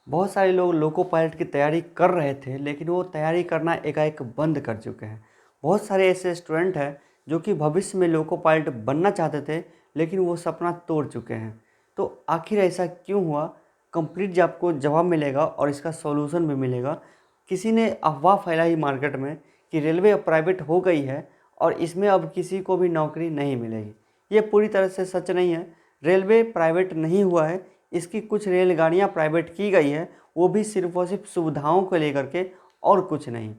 बहुत सारे लोग लोको पायलट की तैयारी कर रहे थे, लेकिन वो तैयारी करना एकाएक बंद कर चुके हैं। बहुत सारे ऐसे स्टूडेंट हैं जो कि भविष्य में लोको पायलट बनना चाहते थे, लेकिन वो सपना तोड़ चुके हैं। तो आखिर ऐसा क्यों हुआ? कंप्लीट आपको जवाब मिलेगा और इसका सॉल्यूशन भी मिलेगा। किसी ने अफवाह फैलाई मार्केट में कि रेलवे अब प्राइवेट हो गई है और इसमें अब किसी को भी नौकरी नहीं मिलेगी। ये पूरी तरह से सच नहीं है। रेलवे प्राइवेट नहीं हुआ है, इसकी कुछ रेलगाड़ियाँ प्राइवेट की गई है, वो भी सिर्फ और सिर्फ सुविधाओं को लेकर के, और कुछ नहीं।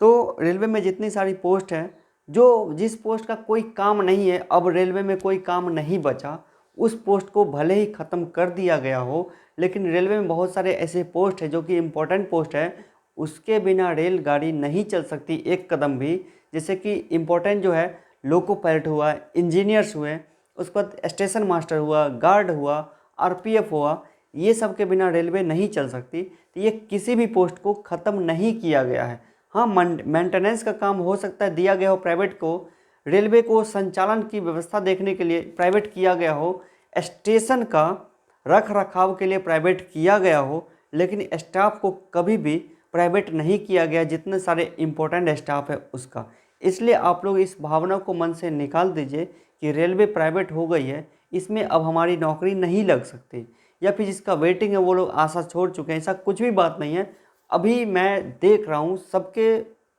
तो रेलवे में जितनी सारी पोस्ट हैं, जो जिस पोस्ट का कोई काम नहीं है, अब रेलवे में कोई काम नहीं बचा, उस पोस्ट को भले ही ख़त्म कर दिया गया हो, लेकिन रेलवे में बहुत सारे ऐसे पोस्ट हैं जो कि इम्पोर्टेंट पोस्ट है, उसके बिना रेलगाड़ी नहीं चल सकती एक कदम भी। जैसे कि इम्पोर्टेंट जो है, लोको पायलट हुआ, इंजीनियर्स हुए, उसके बाद स्टेशन मास्टर हुआ, गार्ड हुआ, आरपीएफ हुआ, ये सब के बिना रेलवे नहीं चल सकती। तो ये किसी भी पोस्ट को ख़त्म नहीं किया गया है। हाँ, मेंटेनेंस का काम हो सकता है दिया गया हो प्राइवेट को, रेलवे को संचालन की व्यवस्था देखने के लिए प्राइवेट किया गया हो, स्टेशन का रख रखाव के लिए प्राइवेट किया गया हो, लेकिन स्टाफ को कभी भी प्राइवेट नहीं किया गया, जितने सारे इम्पोर्टेंट स्टाफ है उसका। इसलिए आप लोग इस भावना को मन से निकाल दीजिए कि रेलवे प्राइवेट हो गई है, इसमें अब हमारी नौकरी नहीं लग सकती, या फिर जिसका वेटिंग है वो लोग आशा छोड़ चुके हैं। ऐसा कुछ भी बात नहीं है। अभी मैं देख रहा हूँ सबके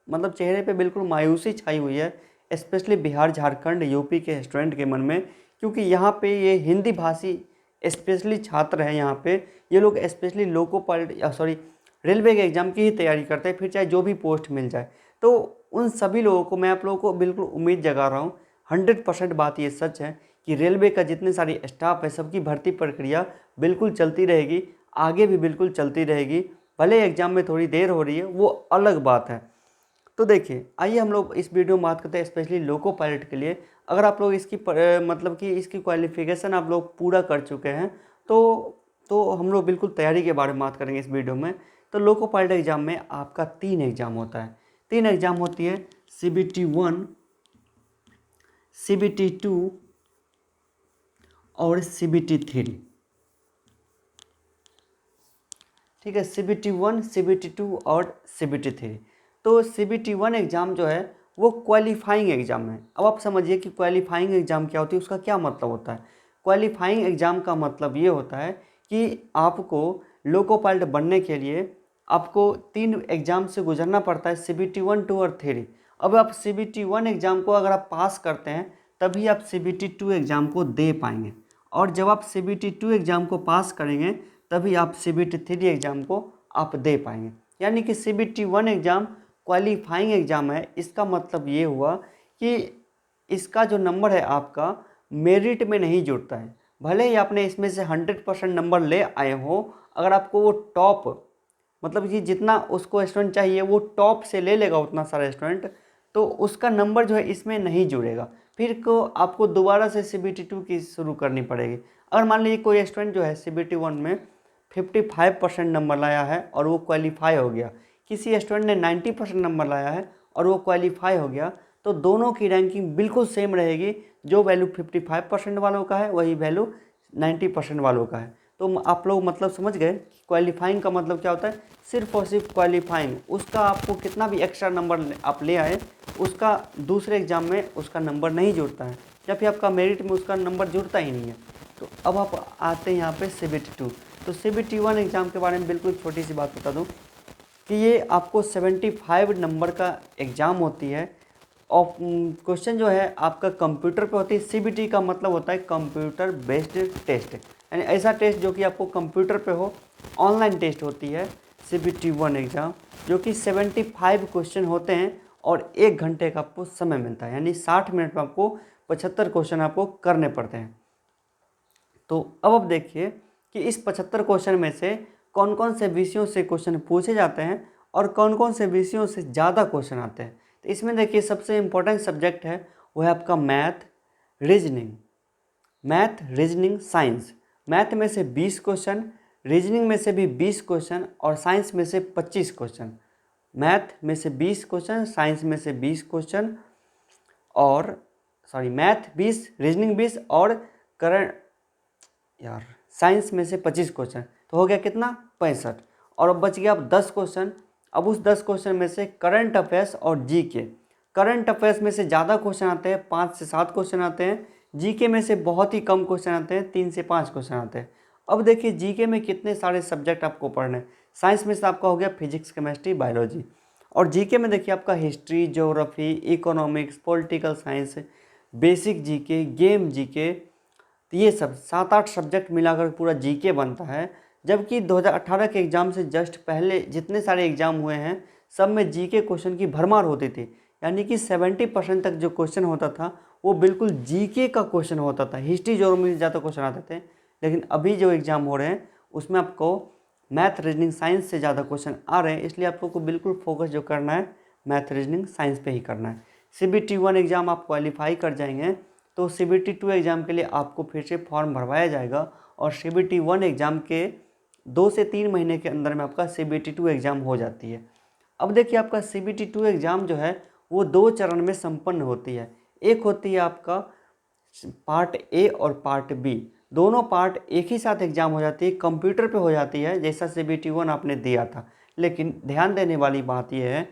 मतलब चेहरे पे बिल्कुल मायूसी छाई हुई है, स्पेशली बिहार, झारखंड, यूपी के स्टूडेंट के मन में, क्योंकि यहाँ पे ये हिंदी भाषी स्पेशली छात्र हैं। यहाँ पे ये लोग स्पेशली लोको पायलट रेलवे के एग्ज़ाम की ही तैयारी करते हैं, फिर चाहे जो भी पोस्ट मिल जाए। तो उन सभी लोगों को मैं आप लोगों को बिल्कुल उम्मीद जगा रहा हूँ। 100% बात ये सच है कि रेलवे का जितने सारी स्टाफ है, सबकी भर्ती प्रक्रिया बिल्कुल चलती रहेगी, आगे भी बिल्कुल चलती रहेगी। भले एग्ज़ाम में थोड़ी देर हो रही है, वो अलग बात है। तो देखिए, आइए हम लोग इस वीडियो में बात करते हैं स्पेशली लोको पायलट के लिए। अगर आप लोग इसकी मतलब कि इसकी क्वालिफिकेशन आप लोग पूरा कर चुके हैं, तो हम लोग बिल्कुल तैयारी के बारे में बात करेंगे इस वीडियो में। तो लोको पायलट एग्ज़ाम में आपका 3 एग्ज़ाम होता है। 3 एग्ज़ाम होती है, CBT 1, CBT 2 और CBT 3। ठीक है, CBT 1, CBT 2 और CBT 3। तो CBT 1 एग्ज़ाम जो है वो क्वालिफाइंग एग्ज़ाम है। अब आप समझिए कि क्वालिफाइंग एग्ज़ाम क्या होती है, उसका क्या मतलब होता है। क्वालिफाइंग एग्ज़ाम का मतलब ये होता है कि आपको लोको पायलट बनने के लिए आपको 3 एग्ज़ाम से गुजरना पड़ता है, CBT 1, 2 और 3। अब आप CBT 1 एग्ज़ाम को अगर आप पास करते हैं, तभी आप CBT 2 एग्ज़ाम को दे पाएंगे, और जब आप CBT 2 एग्ज़ाम को पास करेंगे, तभी आप CBT 3 एग्ज़ाम को आप दे पाएंगे। यानी कि CBT 1 एग्ज़ाम क्वालिफाइंग एग्ज़ाम है। इसका मतलब ये हुआ कि इसका जो नंबर है आपका मेरिट में नहीं जुड़ता है। भले ही आपने इसमें से 100% नंबर ले आए हो, अगर आपको वो टॉप मतलब कि जितना उसको स्टूडेंट चाहिए वो टॉप से ले लेगा उतना सारा स्टूडेंट, तो उसका नंबर जो है इसमें नहीं जुड़ेगा। फिर को आपको दोबारा से CBT 2 की शुरू करनी पड़ेगी। अगर मान लीजिए कोई स्टूडेंट जो है CBT 1 में 55% नंबर लाया है और वो क्वालिफाई हो गया, किसी स्टूडेंट ने 90% नंबर लाया है और वो क्वालिफाई हो गया, तो दोनों की रैंकिंग बिल्कुल सेम रहेगी। जो वैल्यू 55% वालों का है वही वैल्यू 90% वालों का है। तो आप लोग मतलब समझ गए कि क्वालिफाइंग का मतलब क्या होता है। सिर्फ और सिर्फ क्वालिफाइंग, उसका आपको कितना भी एक्स्ट्रा नंबर आप ले आए, उसका दूसरे एग्ज़ाम में उसका नंबर नहीं जुड़ता है, या फिर आपका मेरिट में उसका नंबर जुड़ता ही नहीं है। तो अब आप आते हैं यहाँ पे CBT 2। तो CBT 1 एग्ज़ाम के बारे में बिल्कुल छोटी सी बात बता दूँ कि ये आपको 75 नंबर का एग्ज़ाम होती है, और क्वेश्चन जो है आपका कंप्यूटर पे होती है। CBT का मतलब होता है कंप्यूटर बेस्ड टेस्ट, यानी ऐसा टेस्ट जो कि आपको कंप्यूटर पे हो, ऑनलाइन टेस्ट होती है CBT 1 एग्ज़ाम, जो कि 75 क्वेश्चन होते हैं और 1 घंटे का आपको समय मिलता है, यानी 60 मिनट में आपको 75 क्वेश्चन आपको करने पड़ते हैं। तो अब आप देखिए कि इस 75 क्वेश्चन में से कौन कौन से विषयों से क्वेश्चन पूछे जाते हैं और कौन कौन से विषयों से ज़्यादा क्वेश्चन आते हैं। तो इसमें देखिए सबसे इम्पोर्टेंट सब्जेक्ट है वो है आपका math, reasoning. Math, reasoning, science. Math में से 20 क्वेश्चन, रीजनिंग में से भी 20 क्वेश्चन और साइंस में से 25 क्वेश्चन। मैथ में से 20 क्वेश्चन, साइंस में से 20 क्वेश्चन, और मैथ 20, रीजनिंग 20 और करंट साइंस में से 25 क्वेश्चन। तो हो गया कितना? 65। और अब बच गया अब 10 क्वेश्चन। अब उस 10 क्वेश्चन में से करंट अफेयर्स और जीके, करंट अफेयर्स में से ज़्यादा क्वेश्चन आते हैं, 5 से 7 क्वेश्चन आते हैं। जीके में से बहुत ही कम क्वेश्चन आते हैं, 3 से 5 क्वेश्चन आते हैं। अब देखिए जीके में कितने सारे सब्जेक्ट आपको पढ़ने हैं। साइंस में से आपका हो गया फिजिक्स, केमिस्ट्री, बायोलॉजी। और जीके में देखिए आपका history, geography, economics, political science, basic GK, game GK, तो ये सब 7-8 सब्जेक्ट मिलाकर पूरा जीके बनता है। जबकि 2018 के एग्ज़ाम से जस्ट पहले जितने सारे एग्ज़ाम हुए हैं सब में जीके क्वेश्चन की भरमार होती थी, यानी कि 70% तक जो क्वेश्चन होता था वो बिल्कुल जीके का क्वेश्चन होता था। हिस्ट्री, ज्योग्राफी में ज़्यादा क्वेश्चन आते थे, लेकिन अभी जो एग्ज़ाम हो रहे हैं उसमें आपको मैथ, रीजनिंग, साइंस से ज़्यादा क्वेश्चन आ रहे हैं। इसलिए आपको बिल्कुल फोकस जो करना है मैथ, रीजनिंग, साइंस पे ही करना है। CBT 1 एग्ज़ाम आप क्वालिफाई कर जाएंगे तो CBT 2 एग्ज़ाम के लिए आपको फिर से फॉर्म भरवाया जाएगा और CBT 1 एग्ज़ाम के 2 से 3 महीने के अंदर में आपका CBT 2 एग्ज़ाम हो जाती है। अब देखिए आपका CBT 2 एग्ज़ाम जो है वो 2 चरण में संपन्न होती है। एक होती है आपका पार्ट ए और पार्ट बी, दोनों पार्ट एक ही साथ एग्ज़ाम हो जाती है, कंप्यूटर पे हो जाती है जैसा CBT 1 आपने दिया था। लेकिन ध्यान देने वाली बात यह है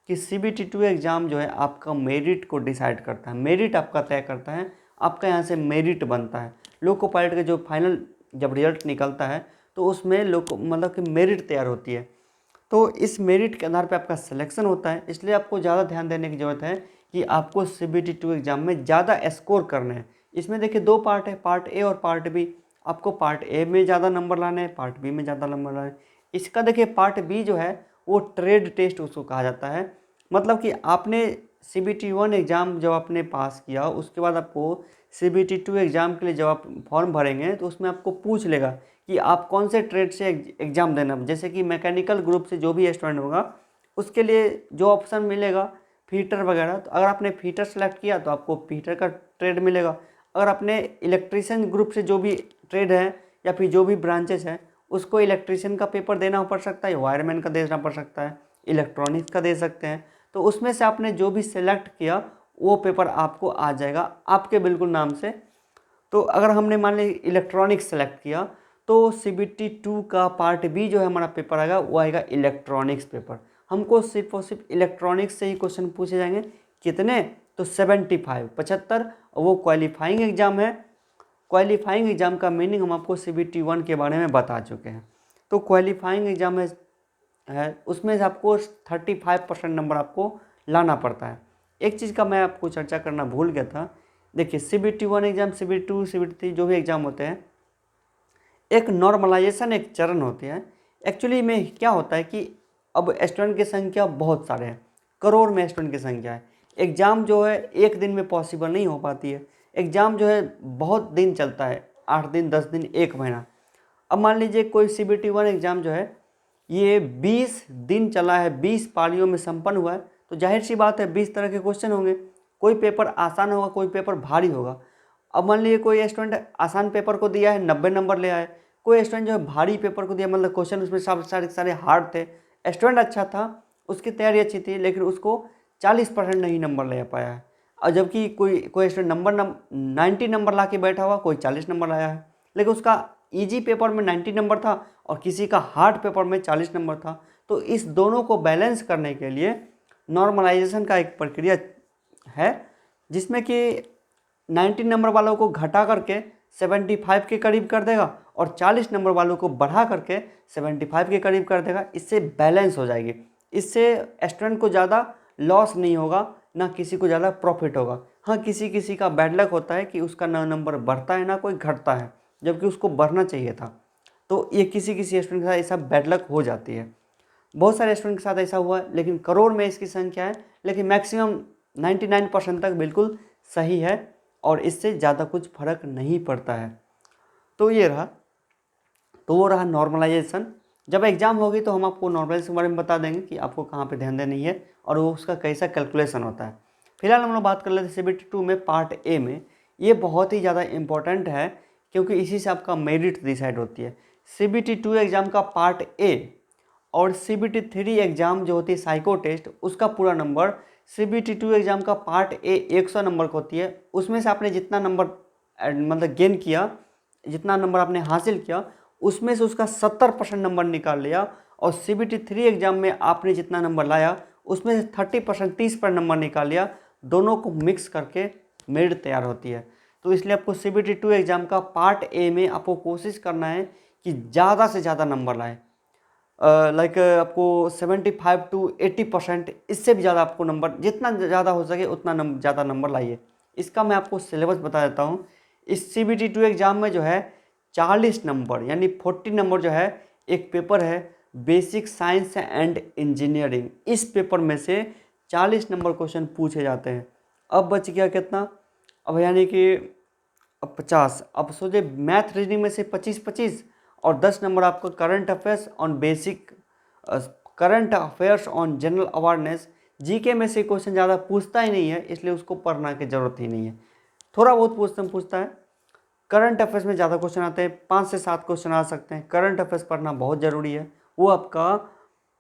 कि CBT 2 एग्ज़ाम जो है आपका मेरिट को डिसाइड करता है, मेरिट आपका तय करता है, आपका यहाँ से मेरिट बनता है। लोको पायलट का जो फाइनल जब रिजल्ट निकलता है तो उसमें मतलब कि मेरिट तैयार होती है, तो इस मेरिट के आधार पे आपका सिलेक्शन होता है। इसलिए आपको ज़्यादा ध्यान देने की ज़रूरत है कि आपको CBT 2 एग्ज़ाम में ज़्यादा स्कोर करने हैं। इसमें देखिए 2 पार्ट है, पार्ट ए और पार्ट बी। आपको पार्ट ए में ज़्यादा नंबर लाने हैं, पार्ट बी में ज़्यादा नंबर लाने हैं। इसका देखिए पार्ट बी जो है वो ट्रेड टेस्ट उसको कहा जाता है। मतलब कि आपने CBT 1 एग्ज़ाम जब आपने पास किया उसके बाद आपको CBT 2 एग्ज़ाम के लिए जब आप फॉर्म भरेंगे तो उसमें आपको पूछ लेगा कि आप कौन से ट्रेड से एग्ज़ाम देना। जैसे कि मैकेनिकल ग्रुप से जो भी स्टूडेंट होगा उसके लिए जो ऑप्शन मिलेगा फीटर वगैरह, तो अगर आपने फीटर सेलेक्ट किया तो आपको फीटर का ट्रेड मिलेगा। अगर आपने इलेक्ट्रीशियन ग्रुप से जो भी ट्रेड है या फिर जो भी ब्रांचेस हैं उसको इलेक्ट्रीशियन का पेपर देना पड़ सकता है, वायरमैन का देना पड़ सकता है, इलेक्ट्रॉनिक्स का दे सकते हैं। तो उसमें से आपने जो भी सिलेक्ट किया वो पेपर आपको आ जाएगा आपके बिल्कुल नाम से। तो अगर हमने मान ली इलेक्ट्रॉनिक्स सेलेक्ट किया तो CBT 2 का पार्ट बी जो है हमारा पेपर आएगा वो आएगा इलेक्ट्रॉनिक्स पेपर। हमको सिर्फ और सिर्फ इलेक्ट्रॉनिक्स से ही क्वेश्चन पूछे जाएंगे। कितने? तो 75 और वो क्वालिफाइंग एग्ज़ाम है। क्वालिफाइंग एग्ज़ाम का मीनिंग हम आपको CBT 1 के बारे में बता चुके हैं। तो क्वालिफाइंग एग्ज़ाम है उसमें से आपको 35% नंबर आपको लाना पड़ता है। एक चीज़ का मैं आपको चर्चा करना भूल गया था। देखिए CBT 1 एग्ज़ाम, CBT 2, CBT 3 जो भी एग्ज़ाम होते हैं एक नॉर्मलाइजेशन एक चरण होती है। एक्चुअली में क्या होता है कि अब स्टूडेंट की संख्या बहुत सारे हैं, करोड़ में स्टूडेंट की संख्या है। एग्ज़ाम जो है एक दिन में पॉसिबल नहीं हो पाती है। एग्ज़ाम जो है बहुत दिन चलता है, 8 दिन, 10 दिन, 1 महीना। अब मान लीजिए कोई CBT 1 एग्ज़ाम जो है ये 20 दिन चला है, 20 पालियों में संपन्न हुआ है, तो जाहिर सी बात है 20 तरह के क्वेश्चन होंगे। कोई पेपर आसान होगा, कोई पेपर भारी होगा। अब मान लीजिए कोई स्टूडेंट आसान पेपर को दिया है 90 नंबर ले आए, कोई स्टूडेंट जो है भारी पेपर को दिया, मतलब क्वेश्चन उसमें सब सारे हार्ड थे, स्टूडेंट अच्छा था, उसकी तैयारी अच्छी थी, लेकिन उसको 40% नहीं नंबर ले पाया है। और जबकि कोई स्टूडेंट 90 नंबर ला के बैठा हुआ, कोई 40 नंबर लाया है, लेकिन उसका ईजी पेपर में 90 नंबर था और किसी का हार्ड पेपर में 40 नंबर था। तो इस दोनों को बैलेंस करने के लिए नॉर्मलाइजेशन का एक प्रक्रिया है जिसमें कि 90 नंबर वालों को घटा करके 75 के करीब कर देगा और 40 नंबर वालों को बढ़ा करके 75 के करीब कर देगा। इससे बैलेंस हो जाएगी, इससे स्टूडेंट को ज़्यादा लॉस नहीं होगा, ना किसी को ज़्यादा प्रॉफिट होगा। हाँ, किसी किसी का बैड लक होता है कि उसका ना नंबर बढ़ता है ना कोई घटता है, जबकि उसको बढ़ना चाहिए था। तो ये किसी किसी स्टूडेंट के साथ ऐसा बैड लक हो जाती है। बहुत सारे स्टूडेंट के साथ ऐसा हुआ है, लेकिन करोड़ में इसकी संख्या है, लेकिन मैक्सिमम 99% तक बिल्कुल सही है और इससे ज़्यादा कुछ फर्क नहीं पड़ता है। तो ये रहा, तो वो रहा नॉर्मलाइजेशन। जब एग्ज़ाम होगी तो हम आपको नॉर्मलाइजेशन के बारे में बता देंगे कि आपको कहाँ पे ध्यान देनी है और वो उसका कैसा कैलकुलेशन होता है। फिलहाल हम लोग बात कर लेते हैं CBT 2 में पार्ट ए में। ये बहुत ही ज़्यादा इम्पोर्टेंट है क्योंकि इसी से आपका मेरिट डिसाइड होती है। CBT 2 एग्ज़ाम का पार्ट ए और CBT 3 एग्ज़ाम जो होती है साइको टेस्ट, उसका पूरा नंबर CBT 2 एग्ज़ाम का पार्ट ए 100 नंबर की होती है। उसमें से आपने जितना नंबर मतलब गेन किया, जितना नंबर आपने हासिल किया, उसमें से उसका 70% नंबर निकाल लिया और CBT 3 एग्जाम में आपने जितना नंबर लाया उसमें से 30% 30% नंबर निकाल लिया, दोनों को मिक्स करके मेरिट तैयार होती है। तो इसलिए आपको CBT 2 एग्जाम का पार्ट ए में आपको कोशिश करना है कि ज़्यादा से ज़्यादा नंबर लाएं। लाइक आपको 75 to 80%, इससे भी ज़्यादा आपको नंबर जितना ज़्यादा हो सके उतना ज़्यादा नंबर लाइए। इसका मैं आपको सिलेबस बता देता हूँ। इस CBT 2 एग्ज़ाम में जो है 40 नंबर यानी 40 नंबर जो है, एक पेपर है बेसिक साइंस एंड इंजीनियरिंग। इस पेपर में से 40 नंबर क्वेश्चन पूछे जाते हैं। अब बच गया कितना, अब यानी कि अब 50। अब सोचिए मैथ रीजनिंग में से 25-25 और 10 नंबर आपको current affairs on basic, current affairs on general awareness. GK में से क्वेश्चन ज़्यादा पूछता ही नहीं है, इसलिए उसको पढ़ना की ज़रूरत ही नहीं है। थोड़ा बहुत पूछता है। करंट अफेयर्स में ज़्यादा क्वेश्चन आते हैं, 5 से 7 क्वेश्चन आ सकते हैं। करंट अफेयर्स पढ़ना बहुत ज़रूरी है, वो आपका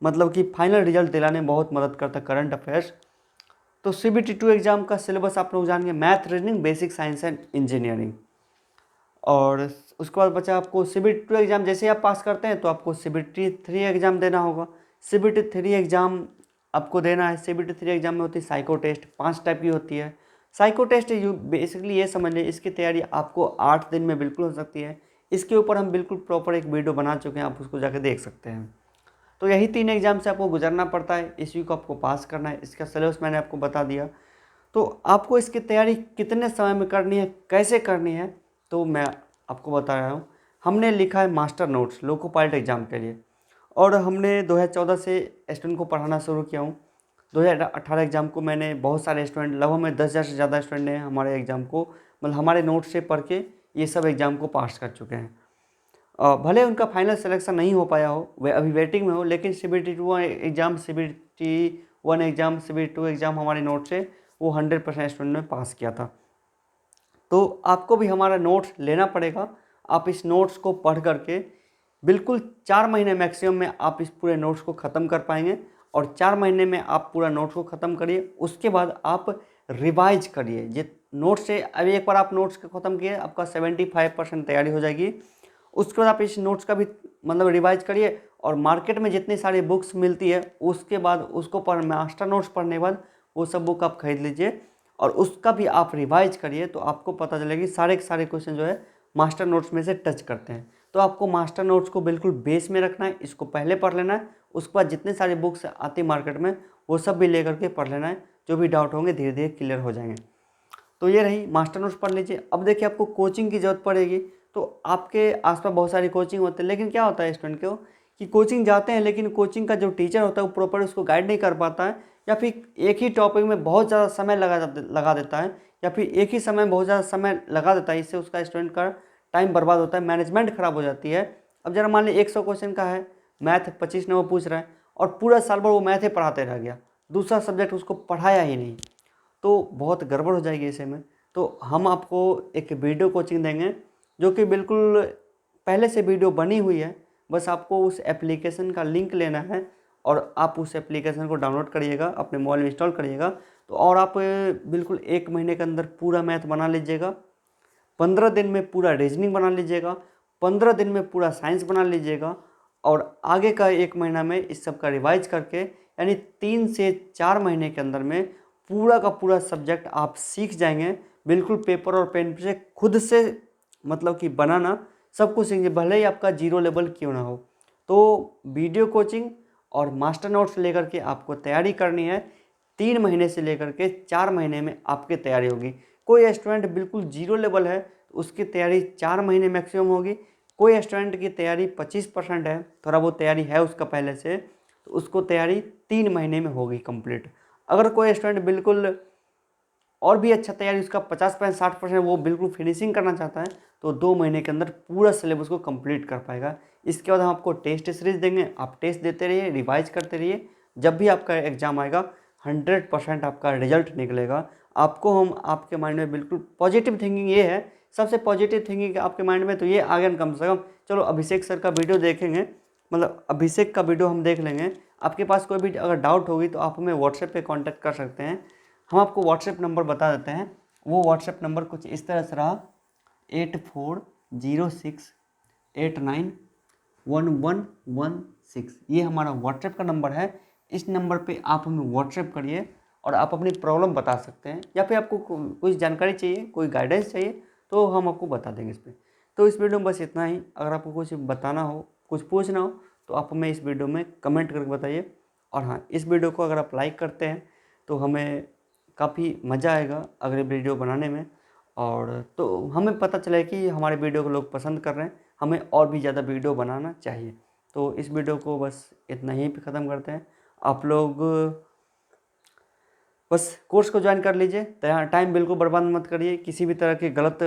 मतलब कि फाइनल रिजल्ट दिलाने में बहुत मदद करता है करंट अफेयर्स। तो CBT 2 एग्जाम का सिलेबस आप लोग जानेंगे, math reasoning basic science and engineering. और उसके बाद बचा आपको CBT 2 एग्ज़ाम जैसे आप पास करते हैं तो आपको CBT 3 एग्ज़ाम देना होगा। CBT 3 एग्ज़ाम आपको देना है। CBT 3 एग्ज़ाम में होती है साइको टेस्ट, 5 टाइप की होती है। साइको टेस्ट बेसिकली ये समझ लें, इसकी तैयारी आपको 8 दिन में बिल्कुल हो सकती है। इसके ऊपर हम बिल्कुल प्रॉपर एक वीडियो बना चुके हैं, आप उसको जाकर देख सकते हैं। तो यही 3 एग्ज़ाम से आपको गुजरना पड़ता है, इसी को आपको पास करना है। इसका सिलेबस मैंने आपको बता दिया। तो आपको इसकी तैयारी कितने समय में करनी है, कैसे करनी है, तो मैं आपको बता रहा हूँ। हमने लिखा है master notes loco pilot exam के लिए, और हमने 2014 से स्टूडेंट को पढ़ाना शुरू किया हूँ। 2018 एग्ज़ाम को मैंने बहुत सारे स्टूडेंट, लगभग में 10,000 से ज़्यादा स्टूडेंट ने हमारे एग्ज़ाम को, मतलब हमारे नोट से पढ़ के ये सब एग्ज़ाम को पास कर चुके हैं। भले उनका फाइनल सिलेक्शन नहीं हो पाया हो, वे अभी वेटिंग में हो, लेकिन CBT 2 exam, CBT 1 exam, CBT 2 exam हमारे नोट से वो 100% स्टूडेंट ने पास किया था। तो आपको भी हमारा नोट्स लेना पड़ेगा। आप इस नोट्स को पढ़ करके बिल्कुल 4 महीने मैक्सिमम में आप इस पूरे नोट्स को ख़त्म कर पाएंगे। और 4 महीने में आप पूरा नोट्स को ख़त्म करिए, उसके बाद आप रिवाइज करिए। जे नोट्स से अभी एक बार आप नोट्स को ख़त्म किए, आपका 75% तैयारी हो जाएगी। उसके बाद आप इस नोट्स का भी मतलब रिवाइज करिए, और मार्केट में जितनी सारी बुक्स मिलती है उसके बाद उसको मास्टर नोट्स पढ़ने के बाद वो सब बुक आप खरीद लीजिए और उसका भी आप रिवाइज करिए। तो आपको पता चलेगी सारे के सारे क्वेश्चन जो है मास्टर नोट्स में से टच करते हैं। तो आपको मास्टर नोट्स को बिल्कुल बेस में रखना है, इसको पहले पढ़ लेना है। उसके बाद जितने सारे बुक्स आती मार्केट में वो सब भी लेकर के पढ़ लेना है। जो भी डाउट होंगे धीरे धीरे क्लियर हो जाएंगे। तो ये रही, मास्टर नोट्स पढ़ लीजिए। अब देखिए आपको कोचिंग की ज़रूरत पड़ेगी। तो आपके आसपास बहुत सारी कोचिंग होते हैं, लेकिन क्या होता है स्टूडेंट को कि कोचिंग जाते हैं लेकिन कोचिंग का जो टीचर होता है वो प्रॉपर उसको गाइड नहीं कर पाता है, या फिर एक ही टॉपिक में बहुत ज़्यादा समय लगा देता है, या फिर एक ही समय में बहुत ज़्यादा समय लगा देता है। इससे उसका स्टूडेंट का टाइम बर्बाद होता है, मैनेजमेंट खराब हो जाती है। अब जरा मान लीजिए 100 क्वेश्चन का है, मैथ 25 नंबर पूछ रहा है और पूरा साल भर वो मैथ ही पढ़ाते रह गया, दूसरा सब्जेक्ट उसको पढ़ाया ही नहीं, तो बहुत गड़बड़ हो जाएगी ऐसे में। तो हम आपको एक वीडियो कोचिंग देंगे जो कि बिल्कुल पहले से वीडियो बनी हुई है। बस आपको उस एप्लीकेशन का लिंक लेना है और आप उस एप्लीकेशन को डाउनलोड करिएगा, अपने मोबाइल में इंस्टॉल करिएगा। तो और आप बिल्कुल 1 महीने के अंदर पूरा मैथ बना लीजिएगा, 15 दिन में पूरा रीजनिंग बना लीजिएगा, 15 दिन में पूरा साइंस बना लीजिएगा, और आगे का 1 महीना में इस सब का रिवाइज करके यानी 3 से 4 महीने के अंदर में पूरा का पूरा सब्जेक्ट आप सीख जाएंगे। बिल्कुल पेपर और पेन से खुद से मतलब कि बनाना सब कुछ सीखेंगे, भले ही आपका 0 लेवल क्यों ना हो। तो वीडियो कोचिंग और मास्टर नोट्स लेकर के आपको तैयारी करनी है। 3 महीने से लेकर के 4 महीने में आपकी तैयारी होगी। कोई स्टूडेंट बिल्कुल 0 लेवल है तो उसकी तैयारी 4 महीने मैक्सिमम होगी। कोई स्टूडेंट की तैयारी 25% है, थोड़ा बहुत तैयारी है उसका पहले से, तो उसको तैयारी 3 महीने में होगी कंप्लीट। अगर कोई स्टूडेंट बिल्कुल और भी अच्छा तैयारी उसका 50% 60% वो बिल्कुल फिनिशिंग करना चाहता है तो 2 महीने के अंदर पूरा सिलेबस को कंप्लीट कर पाएगा। इसके बाद हम आपको टेस्ट सीरीज देंगे, आप टेस्ट देते रहिए, रिवाइज करते रहिए। जब भी आपका एग्ज़ाम आएगा 100% आपका रिजल्ट निकलेगा। आपको हम आपके माइंड में बिल्कुल पॉजिटिव थिंकिंग ये है, सबसे पॉजिटिव थिंकिंग आपके माइंड में तो ये आ गया कम से कम। चलो अभिषेक सर का वीडियो देखेंगे, मतलब अभिषेक का वीडियो हम देख लेंगे। आपके पास कोई भी अगर डाउट होगी तो आप हमें व्हाट्सएप पे कांटेक्ट कर सकते हैं। हम आपको व्हाट्सएप नंबर बता देते हैं। वो व्हाट्सएप नंबर कुछ इस तरह से रहा 840689 1116। ये हमारा व्हाट्सएप का नंबर है। इस नंबर पे आप हमें व्हाट्सएप करिए और आप अपनी प्रॉब्लम बता सकते हैं, या फिर आपको कुछ जानकारी चाहिए, कोई गाइडेंस चाहिए, तो हम आपको बता देंगे इस पर। तो इस वीडियो में बस इतना ही। अगर आपको कुछ बताना हो, कुछ पूछना हो, तो आप हमें इस वीडियो में कमेंट करके बताइए। और हाँ, इस वीडियो को अगर आप लाइक करते हैं तो हमें काफ़ी मज़ा आएगा अगले वीडियो बनाने में, और तो हमें पता चले कि हमारे वीडियो को लोग पसंद कर रहे हैं, हमें और भी ज़्यादा वीडियो बनाना चाहिए। तो इस वीडियो को बस इतना ही पे ख़त्म करते हैं। आप लोग बस कोर्स को ज्वाइन कर लीजिए, टाइम बिल्कुल बर्बाद मत करिए, किसी भी तरह की गलत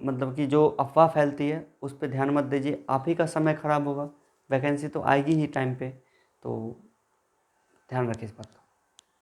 मतलब कि जो अफवाह फैलती है उस पर ध्यान मत दीजिए, आप ही का समय ख़राब होगा। वैकेंसी तो आएगी ही टाइम पे, तो ध्यान रखिए इस बात का।